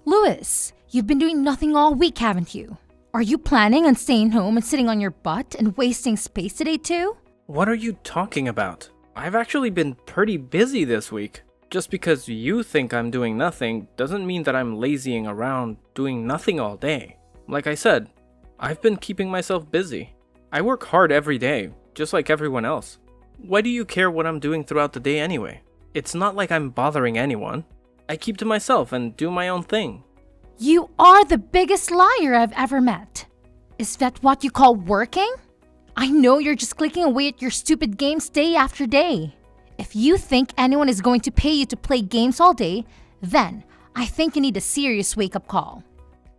Louis, you've been doing nothing all week, haven't you? Are you planning on staying home and sitting on your butt and wasting space today too? What are you talking about? I've actually been pretty busy this week. Just because you think I'm doing nothing doesn't mean that I'm lazying around doing nothing all day. Like I said, I've been keeping myself busy. I work hard every day, just like everyone else. Why do you care what I'm doing throughout the day anyway? It's not like I'm bothering anyone. I keep to myself and do my own thing. You are the biggest liar I've ever met. Is that what you call working? I know you're just clicking away at your stupid games day after day. If you think anyone is going to pay you to play games all day, then I think you need a serious wake-up call.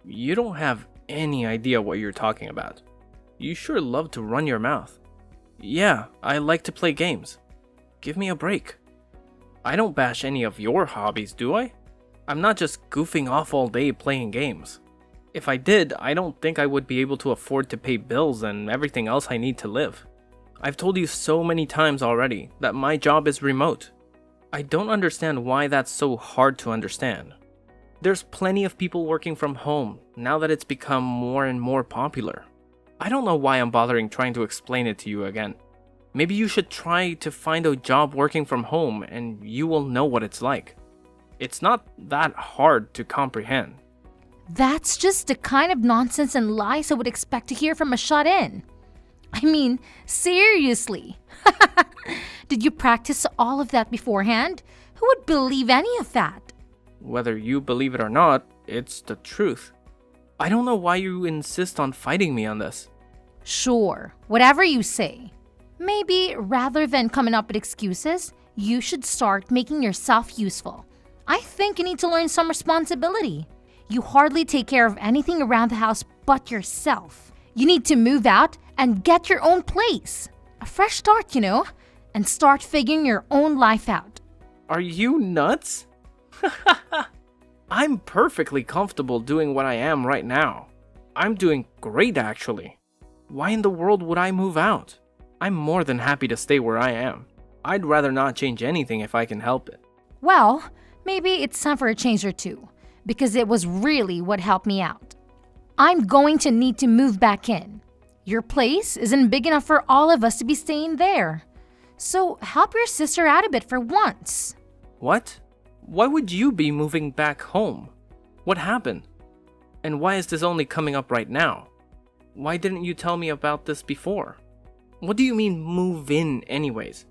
You don't have any idea what you're talking about. You sure love to run your mouth. Yeah, I like to play games. Give me a break. I don't bash any of your hobbies, do I? I'm not just goofing off all day playing games. If I did, I don't think I would be able to afford to pay bills and everything else I need to live. I've told you so many times already that my job is remote. I don't understand why that's so hard to understand. There's plenty of people working from home now that it's become more and more popular. I don't know why I'm bothering trying to explain it to you again. Maybe you should try to find a job working from home and you will know what it's like. It's not that hard to comprehend. That's just the kind of nonsense and lies I would expect to hear from a shut-in. I mean, seriously. Did you practice all of that beforehand? Who would believe any of that? Whether you believe it or not, it's the truth. I don't know why you insist on fighting me on this. Sure, whatever you say. Maybe rather than coming up with excuses, you should start making yourself useful. I think you need to learn some responsibility. You hardly take care of anything around the house but yourself. You need to move out and get your own place. A fresh start, and start figuring your own life out. Are you nuts? I'm perfectly comfortable doing what I am right now. I'm doing great, actually. Why in the world would I move out? I'm more than happy to stay where I am. I'd rather not change anything if I can help it. Well, maybe it's time for a change or two, because it was really what helped me out. I'm going to need to move back in. Your place isn't big enough for all of us to be staying there. So help your sister out a bit for once. What? Why would you be moving back home? What happened? And why is this only coming up right now? Why didn't you tell me about this before? What do you mean move in anyways?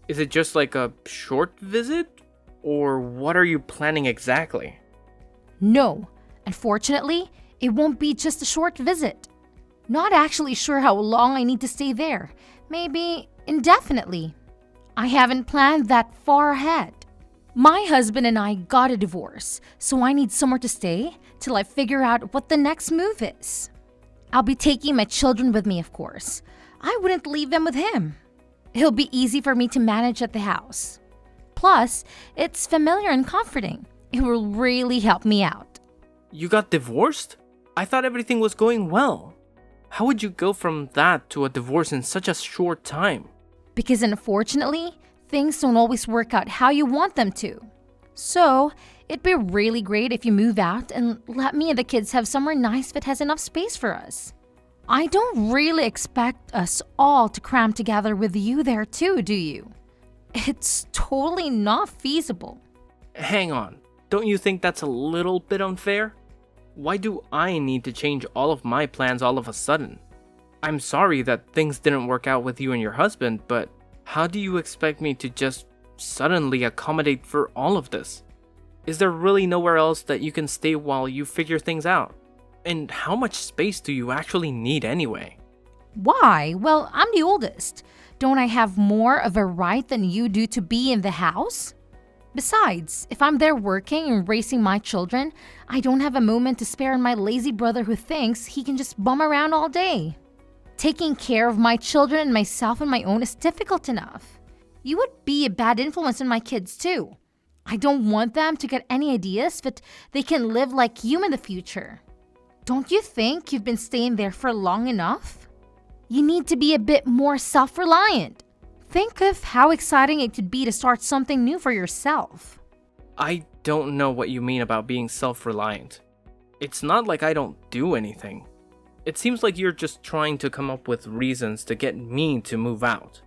Is it just like a short visit? Or what are you planning exactly? No, unfortunately, it won't be just a short visit. Not actually sure how long I need to stay there. Maybe indefinitely. I haven't planned that far ahead. My husband and I got a divorce, so I need somewhere to stay till I figure out what the next move is. I'll be taking my children with me, of course. I wouldn't leave them with him. It'll be easy for me to manage at the house. Plus, it's familiar and comforting. It will really help me out. You got divorced? I thought everything was going well. How would you go from that to a divorce in such a short time? Because unfortunately, things don't always work out how you want them to. So, it'd be really great if you move out and let me and the kids have somewhere nice that has enough space for us. I don't really expect us all to cram together with you there too, do you? It's totally not feasible. Hang on. Don't you think that's a little bit unfair? Why do I need to change all of my plans all of a sudden? I'm sorry that things didn't work out with you and your husband, but how do you expect me to just suddenly accommodate for all of this? Is there really nowhere else that you can stay while you figure things out? And how much space do you actually need anyway? Why? Well, I'm the oldest. Don't I have more of a right than you do to be in the house? Besides, if I'm there working and raising my children, I don't have a moment to spare on my lazy brother who thinks he can just bum around all day. Taking care of my children and myself on my own is difficult enough. You would be a bad influence on my kids too. I don't want them to get any ideas that they can live like you in the future. Don't you think you've been staying there for long enough? You need to be a bit more self-reliant. Think of how exciting it could be to start something new for yourself. I don't know what you mean about being self-reliant. It's not like I don't do anything. It seems like you're just trying to come up with reasons to get me to move out.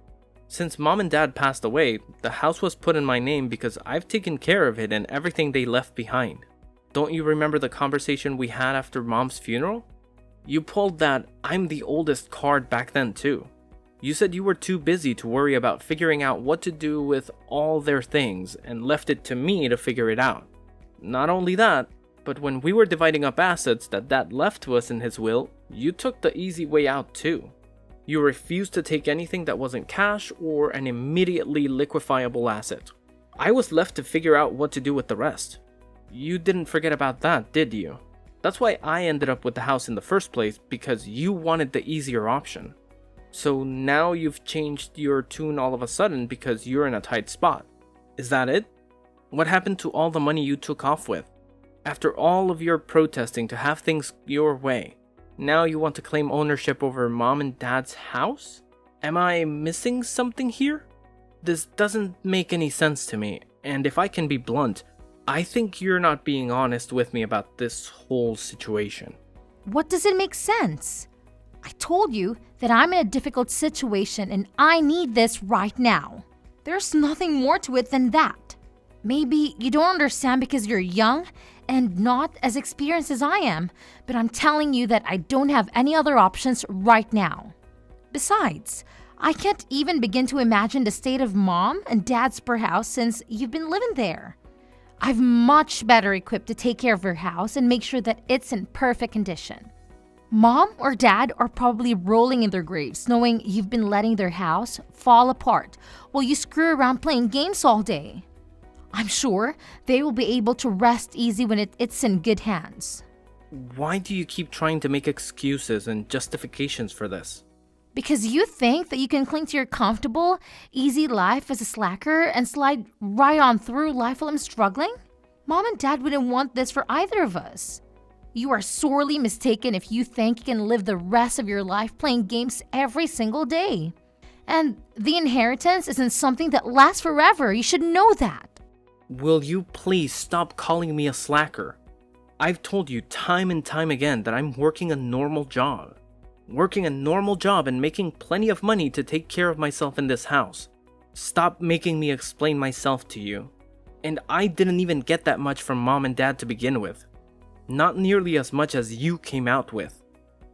Since mom and dad passed away, the house was put in my name because I've taken care of it and everything they left behind. Don't you remember the conversation we had after mom's funeral? You pulled that "I'm the oldest" card back then too. You said you were too busy to worry about figuring out what to do with all their things and left it to me to figure it out. Not only that, but when we were dividing up assets that Dad left to us in his will, you took the easy way out too. You refused to take anything that wasn't cash or an immediately liquefiable asset. I was left to figure out what to do with the rest. You didn't forget about that, did you? That's why I ended up with the house in the first place, because you wanted the easier option. So now you've changed your tune all of a sudden because you're in a tight spot. Is that it? What happened to all the money you took off with? After all of your protesting to have things your way, now you want to claim ownership over mom and dad's house? Am I missing something here? This doesn't make any sense to me, and if I can be blunt, I think you're not being honest with me about this whole situation. What does it make sense? I told you that I'm in a difficult situation and I need this right now. There's nothing more to it than that. Maybe you don't understand because you're young and not as experienced as I am, but I'm telling you that I don't have any other options right now. Besides, I can't even begin to imagine the state of mom and dad's per house since you've been living there. I'm much better equipped to take care of your house and make sure that it's in perfect condition. Mom or dad are probably rolling in their graves knowing you've been letting their house fall apart while you screw around playing games all day. I'm sure they will be able to rest easy when it's in good hands. Why do you keep trying to make excuses and justifications for this? Because you think that you can cling to your comfortable, easy life as a slacker and slide right on through life while I'm struggling? Mom and dad wouldn't want this for either of us. You are sorely mistaken if you think you can live the rest of your life playing games every single day. And the inheritance isn't something that lasts forever. You should know that. Will you please stop calling me a slacker? I've told you time and time again that I'm working a normal job. Working a normal job and making plenty of money to take care of myself in this house. Stop making me explain myself to you. And I didn't even get that much from mom and dad to begin with. Not nearly as much as you came out with.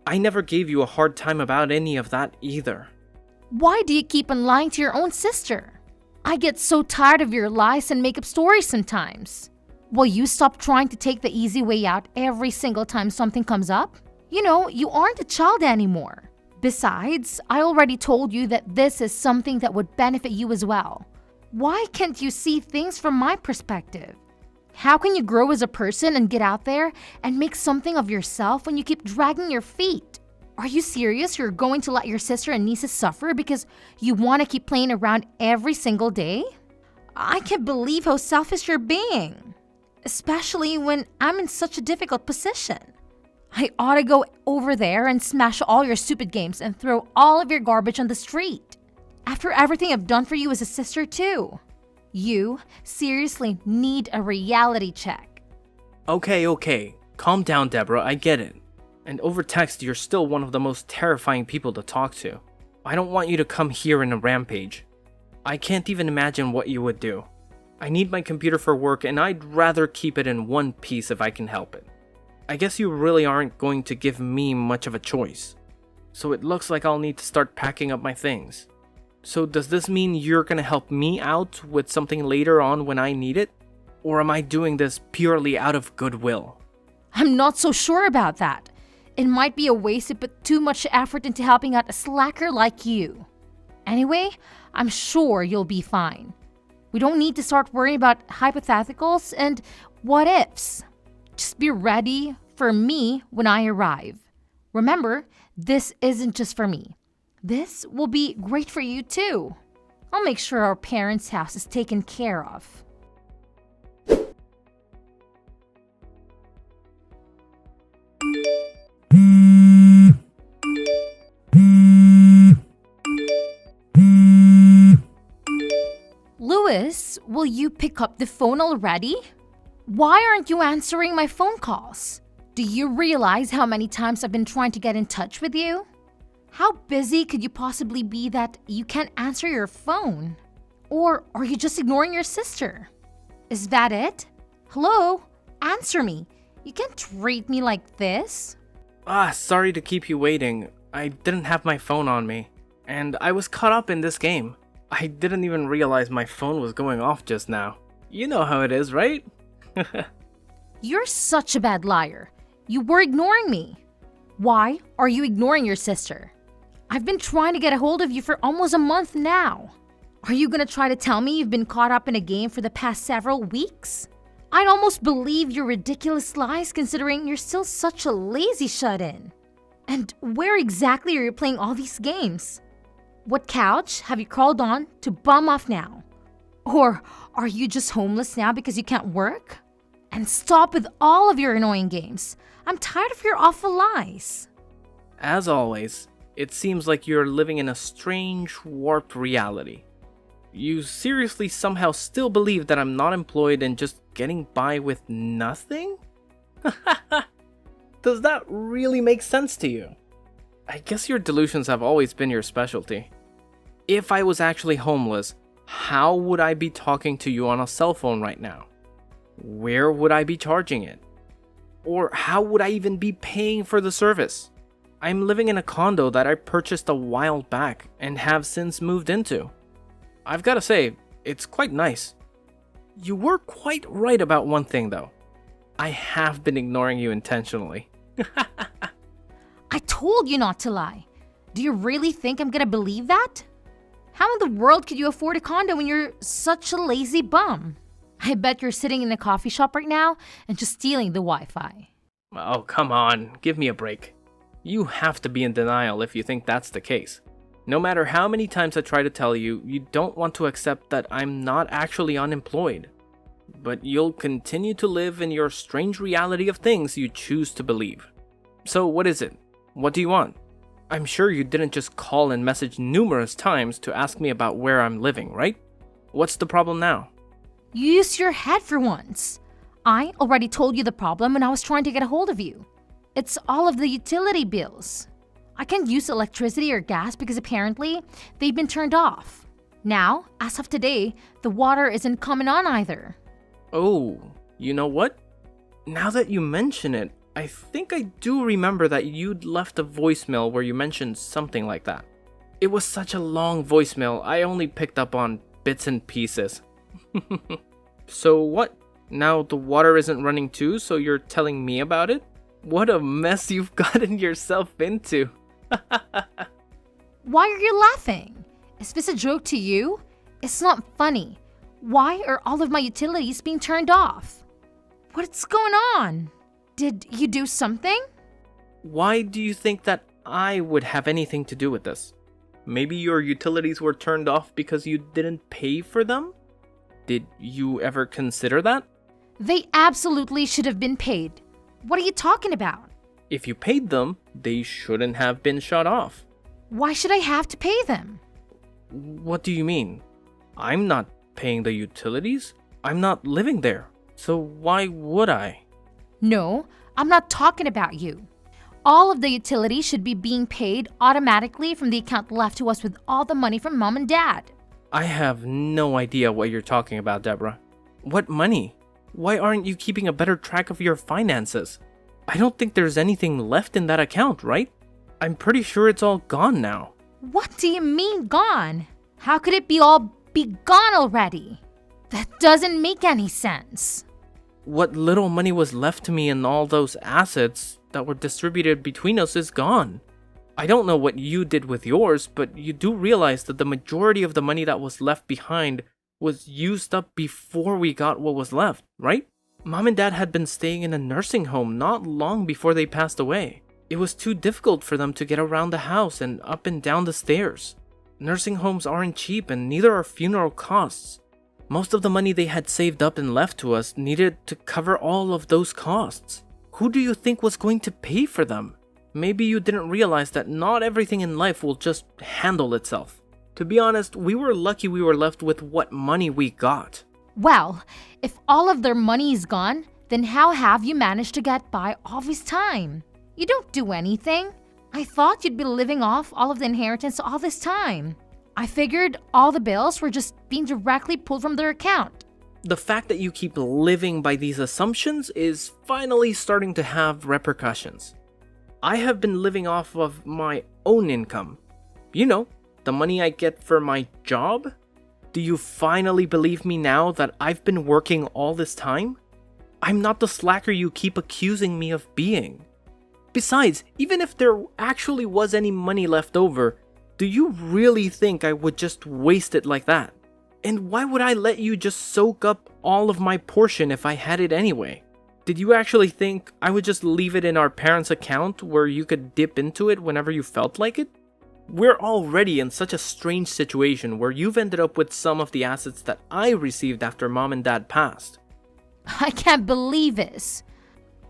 I never gave you a hard time about any of that either. Why do you keep on lying to your own sister? I get so tired of your lies and make up stories sometimes. Will you stop trying to take the easy way out every single time something comes up? You know, you aren't a child anymore. Besides, I already told you that this is something that would benefit you as well. Why can't you see things from my perspective? How can you grow as a person and get out there and make something of yourself when you keep dragging your feet? Are you serious you're going to let your sister and nieces suffer because you want to keep playing around every single day? I can't believe how selfish you're being, especially when I'm in such a difficult position. I ought to go over there and smash all your stupid games and throw all of your garbage on the street. After everything I've done for you as a sister too. You seriously need a reality check. Okay. Calm down, Deborah, I get it. And over text, you're still one of the most terrifying people to talk to. I don't want you to come here in a rampage. I can't even imagine what you would do. I need my computer for work and I'd rather keep it in one piece if I can help it. I guess you really aren't going to give me much of a choice. So it looks like I'll need to start packing up my things. So does this mean you're gonna help me out with something later on when I need it? Or am I doing this purely out of goodwill? I'm not so sure about that. It might be a waste to put too much effort into helping out a slacker like you. Anyway, I'm sure you'll be fine. We don't need to start worrying about hypotheticals and what ifs. Just be ready for me when I arrive. Remember, this isn't just for me. This will be great for you too. I'll make sure our parents' house is taken care of. Louis, will you pick up the phone already? Why aren't you answering my phone calls? Do you realize how many times I've been trying to get in touch with you? How busy could you possibly be that you can't answer your phone? Or are you just ignoring your sister? Is that it? Hello? Answer me. You can't treat me like this. Sorry to keep you waiting. I didn't have my phone on me, and I was caught up in this game. I didn't even realize my phone was going off just now. You know how it is, right? You're such a bad liar. You were ignoring me. Why are you ignoring your sister? I've been trying to get a hold of you for almost a month now. Are you gonna try to tell me you've been caught up in a game for the past several weeks? I'd almost believe your ridiculous lies considering you're still such a lazy shut-in. And where exactly are you playing all these games? What couch have you crawled on to bum off now? Or are you just homeless now because you can't work? And stop with all of your annoying games. I'm tired of your awful lies. As always, it seems like you're living in a strange, warped reality. You seriously somehow still believe that I'm not employed and just getting by with nothing? Does that really make sense to you? I guess your delusions have always been your specialty. If I was actually homeless, how would I be talking to you on a cell phone right now? Where would I be charging it? Or how would I even be paying for the service? I'm living in a condo that I purchased a while back and have since moved into. I've gotta say, it's quite nice. You were quite right about one thing though. I have been ignoring you intentionally. I told you not to lie. Do you really think I'm gonna believe that? How in the world could you afford a condo when you're such a lazy bum? I bet you're sitting in a coffee shop right now and just stealing the Wi-Fi. Oh, come on, give me a break. You have to be in denial if you think that's the case. No matter how many times I try to tell you, you don't want to accept that I'm not actually unemployed. But you'll continue to live in your strange reality of things you choose to believe. So what is it? What do you want? I'm sure you didn't just call and message numerous times to ask me about where I'm living, right? What's the problem now? Use your head for once. I already told you the problem when I was trying to get a hold of you. It's all of the utility bills. I can't use electricity or gas because apparently they've been turned off. Now, as of today, the water isn't coming on either. Oh, you know what? Now that you mention it, I think I do remember that you'd left a voicemail where you mentioned something like that. It was such a long voicemail, I only picked up on bits and pieces. So what? Now the water isn't running too, so you're telling me about it? What a mess you've gotten yourself into. Why are you laughing? Is this a joke to you? It's not funny. Why are all of my utilities being turned off? What's going on? Did you do something? Why do you think that I would have anything to do with this? Maybe your utilities were turned off because you didn't pay for them? Did you ever consider that? They absolutely should have been paid. What are you talking about? If you paid them, they shouldn't have been shut off. Why should I have to pay them? What do you mean? I'm not paying the utilities. I'm not living there. So why would I? No, I'm not talking about you. All of the utilities should be being paid automatically from the account left to us with all the money from mom and dad. I have no idea what you're talking about, Deborah. What money? Why aren't you keeping a better track of your finances? I don't think there's anything left in that account, right? I'm pretty sure it's all gone now. What do you mean gone? How could it be gone already? That doesn't make any sense. What little money was left to me in all those assets that were distributed between us is gone. I don't know what you did with yours, but you do realize that the majority of the money that was left behind was used up before we got what was left, right? Mom and Dad had been staying in a nursing home not long before they passed away. It was too difficult for them to get around the house and up and down the stairs. Nursing homes aren't cheap and neither are funeral costs. Most of the money they had saved up and left to us needed to cover all of those costs. Who do you think was going to pay for them? Maybe you didn't realize that not everything in life will just handle itself. To be honest, we were lucky we were left with what money we got. Well, if all of their money is gone, then how have you managed to get by all this time? You don't do anything. I thought you'd be living off all of the inheritance all this time. I figured all the bills were just being directly pulled from their account. The fact that you keep living by these assumptions is finally starting to have repercussions. I have been living off of my own income. You know, the money I get for my job? Do you finally believe me now that I've been working all this time? I'm not the slacker you keep accusing me of being. Besides, even if there actually was any money left over, do you really think I would just waste it like that? And why would I let you just soak up all of my portion if I had it anyway? Did you actually think I would just leave it in our parents' account where you could dip into it whenever you felt like it? We're already in such a strange situation where you've ended up with some of the assets that I received after mom and dad passed. I can't believe this.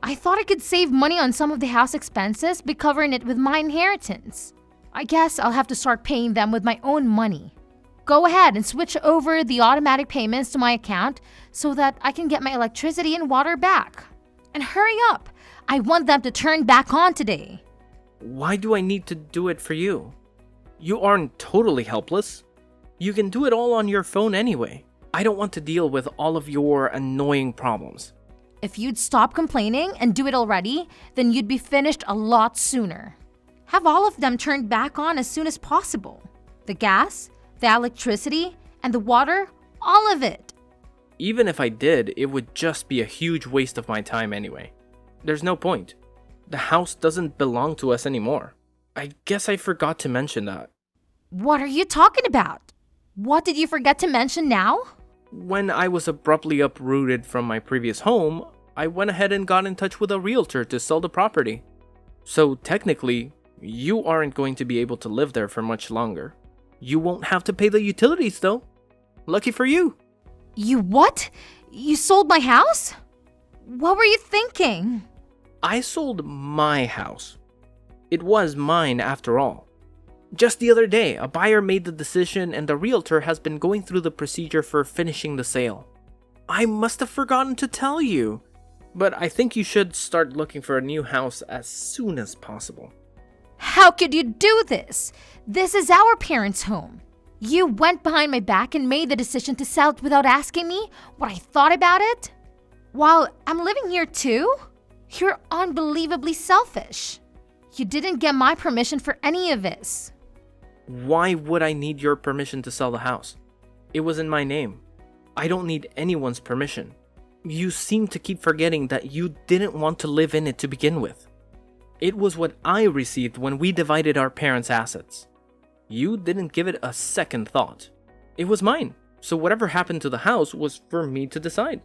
I thought I could save money on some of the house expenses by covering it with my inheritance. I guess I'll have to start paying them with my own money. Go ahead and switch over the automatic payments to my account so that I can get my electricity and water back. And hurry up! I want them to turn back on today. Why do I need to do it for you? You aren't totally helpless. You can do it all on your phone anyway. I don't want to deal with all of your annoying problems. If you'd stop complaining and do it already, then you'd be finished a lot sooner. Have all of them turned back on as soon as possible. The gas, the electricity, and the water, all of it. Even if I did, it would just be a huge waste of my time anyway. There's no point. The house doesn't belong to us anymore. I guess I forgot to mention that. What are you talking about? What did you forget to mention now? When I was abruptly uprooted from my previous home, I went ahead and got in touch with a realtor to sell the property. So technically, you aren't going to be able to live there for much longer. You won't have to pay the utilities though. Lucky for you. You what? You sold my house? What were you thinking? I sold my house. It was mine after all. Just the other day, a buyer made the decision and the realtor has been going through the procedure for finishing the sale. I must have forgotten to tell you, but I think you should start looking for a new house as soon as possible. How could you do this? This is our parents' home. You went behind my back and made the decision to sell it without asking me what I thought about it? While I'm living here too? You're unbelievably selfish. You didn't get my permission for any of this. Why would I need your permission to sell the house? It was in my name. I don't need anyone's permission. You seem to keep forgetting that you didn't want to live in it to begin with. It was what I received when we divided our parents' assets. You didn't give it a second thought. It was mine, so whatever happened to the house was for me to decide.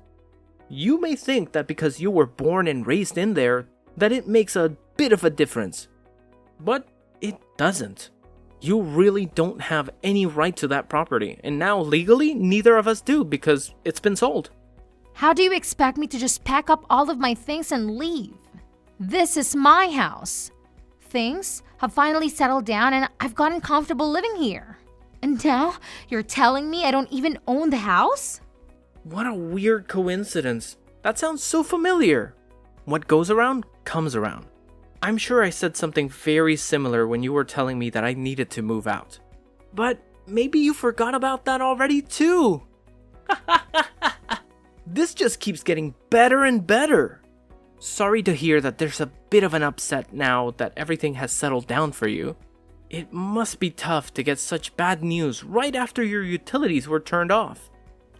You may think that because you were born and raised in there, that it makes a bit of a difference. But it doesn't. You really don't have any right to that property, and now legally, neither of us do because it's been sold. How do you expect me to just pack up all of my things and leave? This is my house. Things have finally settled down and I've gotten comfortable living here. And now you're telling me I don't even own the house? What a weird coincidence. That sounds so familiar. What goes around comes around. I'm sure I said something very similar when you were telling me that I needed to move out. But maybe you forgot about that already too. This just keeps getting better and better. Sorry to hear that there's a bit of an upset now that everything has settled down for you. It must be tough to get such bad news right after your utilities were turned off.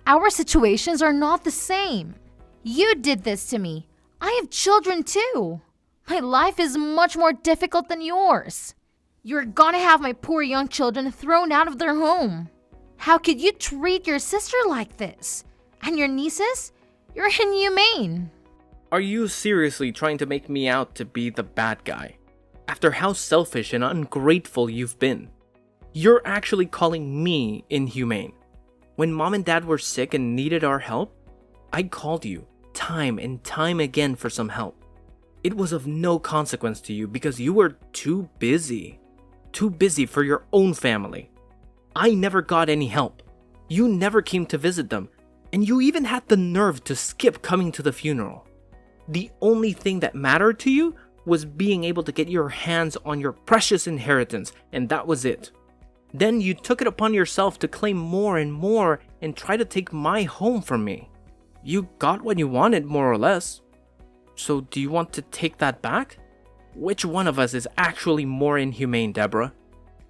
Our situations are not the same. You did this to me. I have children too. My life is much more difficult than yours. You're gonna have my poor young children thrown out of their home. How could you treat your sister like this? And your nieces? You're inhumane. Are you seriously trying to make me out to be the bad guy? After how selfish and ungrateful you've been, you're actually calling me inhumane. When mom and dad were sick and needed our help, I called you time and time again for some help. It was of no consequence to you because you were too busy. Too busy for your own family. I never got any help. You never came to visit them. And you even had the nerve to skip coming to the funeral. The only thing that mattered to you was being able to get your hands on your precious inheritance, and that was it. Then you took it upon yourself to claim more and more and try to take my home from me. You got what you wanted, more or less. So do you want to take that back? Which one of us is actually more inhumane, Deborah?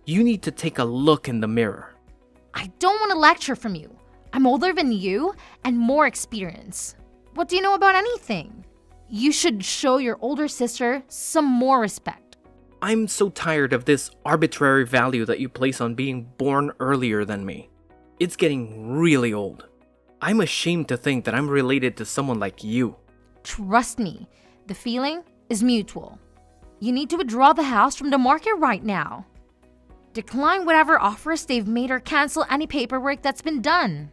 You need to take a look in the mirror. I don't want to lecture from you. I'm older than you and more experience. What do you know about anything? You should show your older sister some more respect. I'm so tired of this arbitrary value that you place on being born earlier than me. It's getting really old. I'm ashamed to think that I'm related to someone like you. Trust me, the feeling is mutual. You need to withdraw the house from the market right now. Decline whatever offers they've made or cancel any paperwork that's been done.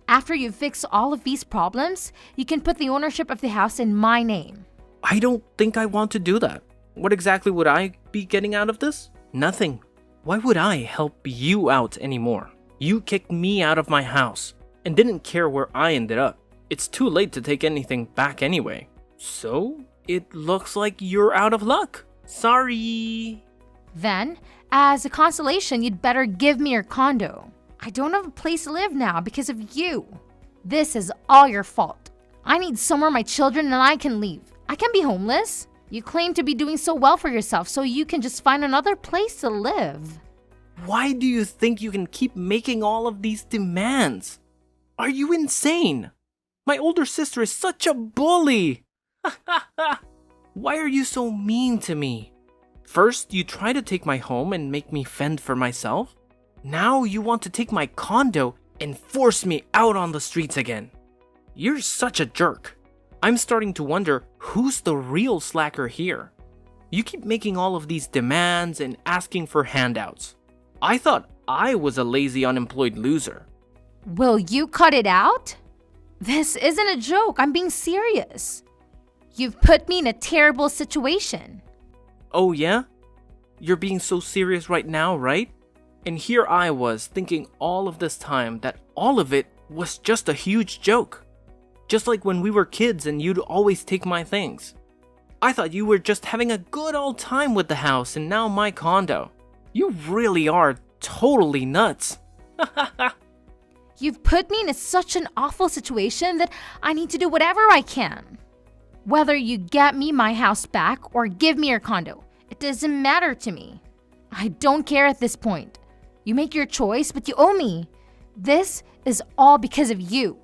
After you fix all of these problems, you can put the ownership of the house in my name. I don't think I want to do that. What exactly would I be getting out of this? Nothing. Why would I help you out anymore? You kicked me out of my house and didn't care where I ended up. It's too late to take anything back anyway. So, it looks like you're out of luck. Sorry. Then, as a consolation, you'd better give me your condo. I don't have a place to live now because of you. This is all your fault. I need somewhere my children and I can leave. I can't be homeless. You claim to be doing so well for yourself, so you can just find another place to live. Why do you think you can keep making all of these demands? Are you insane? My older sister is such a bully. Why are you so mean to me? First, you try to take my home and make me fend for myself. Now you want to take my condo and force me out on the streets again. You're such a jerk. I'm starting to wonder who's the real slacker here. You keep making all of these demands and asking for handouts. I thought I was a lazy unemployed loser. Will you cut it out? This isn't a joke. I'm being serious. You've put me in a terrible situation. Oh yeah? You're being so serious right now, right? And here I was thinking all of this time that all of it was just a huge joke. Just like when we were kids and you'd always take my things. I thought you were just having a good old time with the house and now my condo. You really are totally nuts. You've put me in such an awful situation that I need to do whatever I can. Whether you get me my house back or give me your condo, it doesn't matter to me. I don't care at this point. You make your choice, but you owe me. This is all because of you.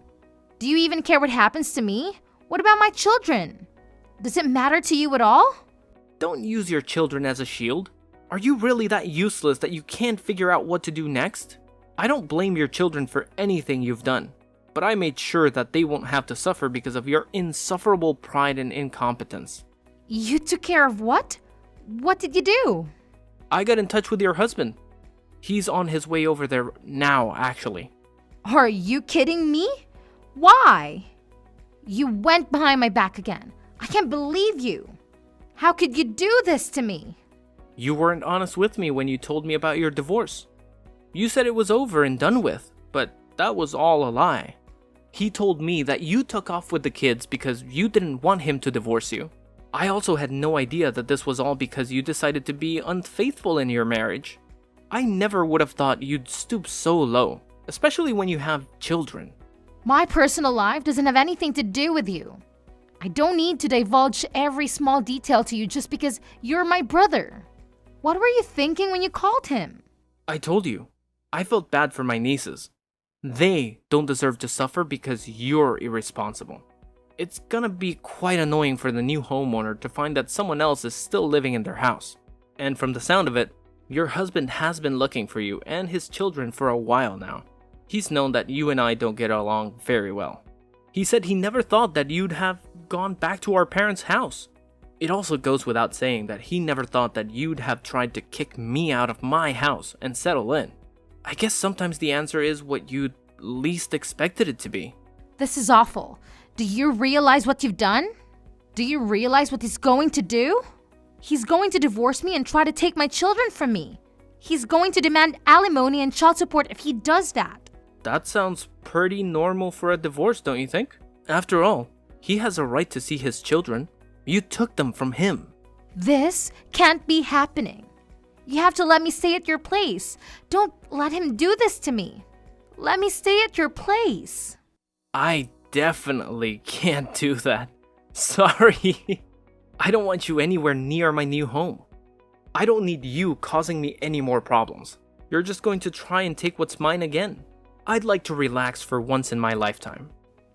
Do you even care what happens to me? What about my children? Does it matter to you at all? Don't use your children as a shield. Are you really that useless that you can't figure out what to do next? I don't blame your children for anything you've done, but I made sure that they won't have to suffer because of your insufferable pride and incompetence. You took care of what? What did you do? I got in touch with your husband. He's on his way over there now, actually. Are you kidding me? Why? You went behind my back again. I can't believe you. How could you do this to me? You weren't honest with me when you told me about your divorce. You said it was over and done with, but that was all a lie. He told me that you took off with the kids because you didn't want him to divorce you. I also had no idea that this was all because you decided to be unfaithful in your marriage. I never would have thought you'd stoop so low, especially when you have children. My personal life doesn't have anything to do with you. I don't need to divulge every small detail to you just because you're my brother. What were you thinking when you called him? I told you, I felt bad for my nieces. They don't deserve to suffer because you're irresponsible. It's gonna be quite annoying for the new homeowner to find that someone else is still living in their house. And from the sound of it, your husband has been looking for you and his children for a while now. He's known that you and I don't get along very well. He said he never thought that you'd have gone back to our parents' house. It also goes without saying that he never thought that you'd have tried to kick me out of my house and settle in. I guess sometimes the answer is what you'd least expected it to be. This is awful. Do you realize what you've done? Do you realize what he's going to do? He's going to divorce me and try to take my children from me. He's going to demand alimony and child support if he does that. That sounds pretty normal for a divorce, don't you think? After all, he has a right to see his children. You took them from him. This can't be happening. You have to let me stay at your place. Don't let him do this to me. Let me stay at your place. I definitely can't do that. Sorry. I don't want you anywhere near my new home. I don't need you causing me any more problems. You're just going to try and take what's mine again. I'd like to relax for once in my lifetime.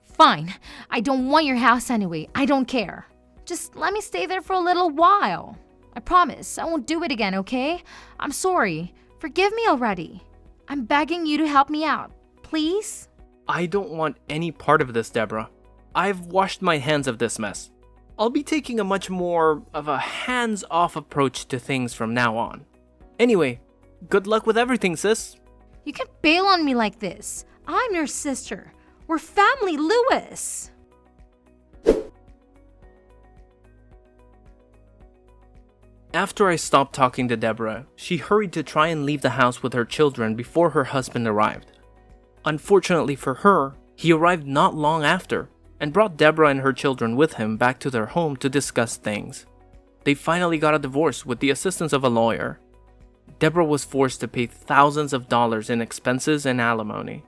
Fine. I don't want your house anyway. I don't care. Just let me stay there for a little while. I promise I won't do it again, okay? I'm sorry. Forgive me already. I'm begging you to help me out. Please? I don't want any part of this, Deborah. I've washed my hands of this mess. I'll be taking a much more of a hands-off approach to things from now on. Anyway, good luck with everything, sis. You can't bail on me like this. I'm your sister. We're family, Lewis. After I stopped talking to Deborah, she hurried to try and leave the house with her children before her husband arrived. Unfortunately for her, he arrived not long after and brought Deborah and her children with him back to their home to discuss things. They finally got a divorce with the assistance of a lawyer. Deborah was forced to pay thousands of dollars in expenses and alimony.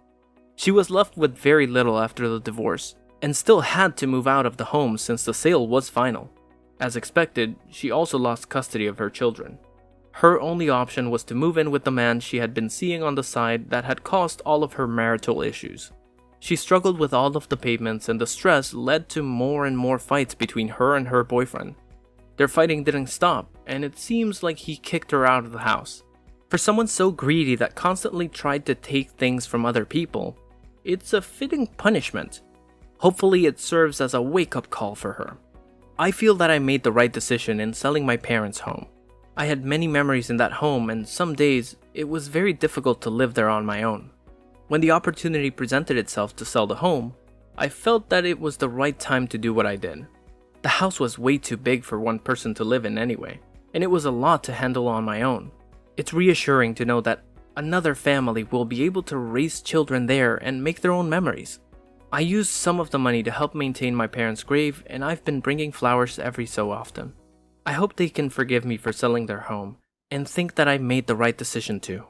She was left with very little after the divorce and still had to move out of the home since the sale was final. As expected, she also lost custody of her children. Her only option was to move in with the man she had been seeing on the side that had caused all of her marital issues. She struggled with all of the payments, and the stress led to more and more fights between her and her boyfriend. Their fighting didn't stop, and it seems like he kicked her out of the house. For someone so greedy that constantly tried to take things from other people, it's a fitting punishment. Hopefully it serves as a wake-up call for her. I feel that I made the right decision in selling my parents' home. I had many memories in that home, and some days it was very difficult to live there on my own. When the opportunity presented itself to sell the home, I felt that it was the right time to do what I did. The house was way too big for one person to live in anyway, and it was a lot to handle on my own. It's reassuring to know that another family will be able to raise children there and make their own memories. I used some of the money to help maintain my parents' grave, and I've been bringing flowers every so often. I hope they can forgive me for selling their home and think that I made the right decision too.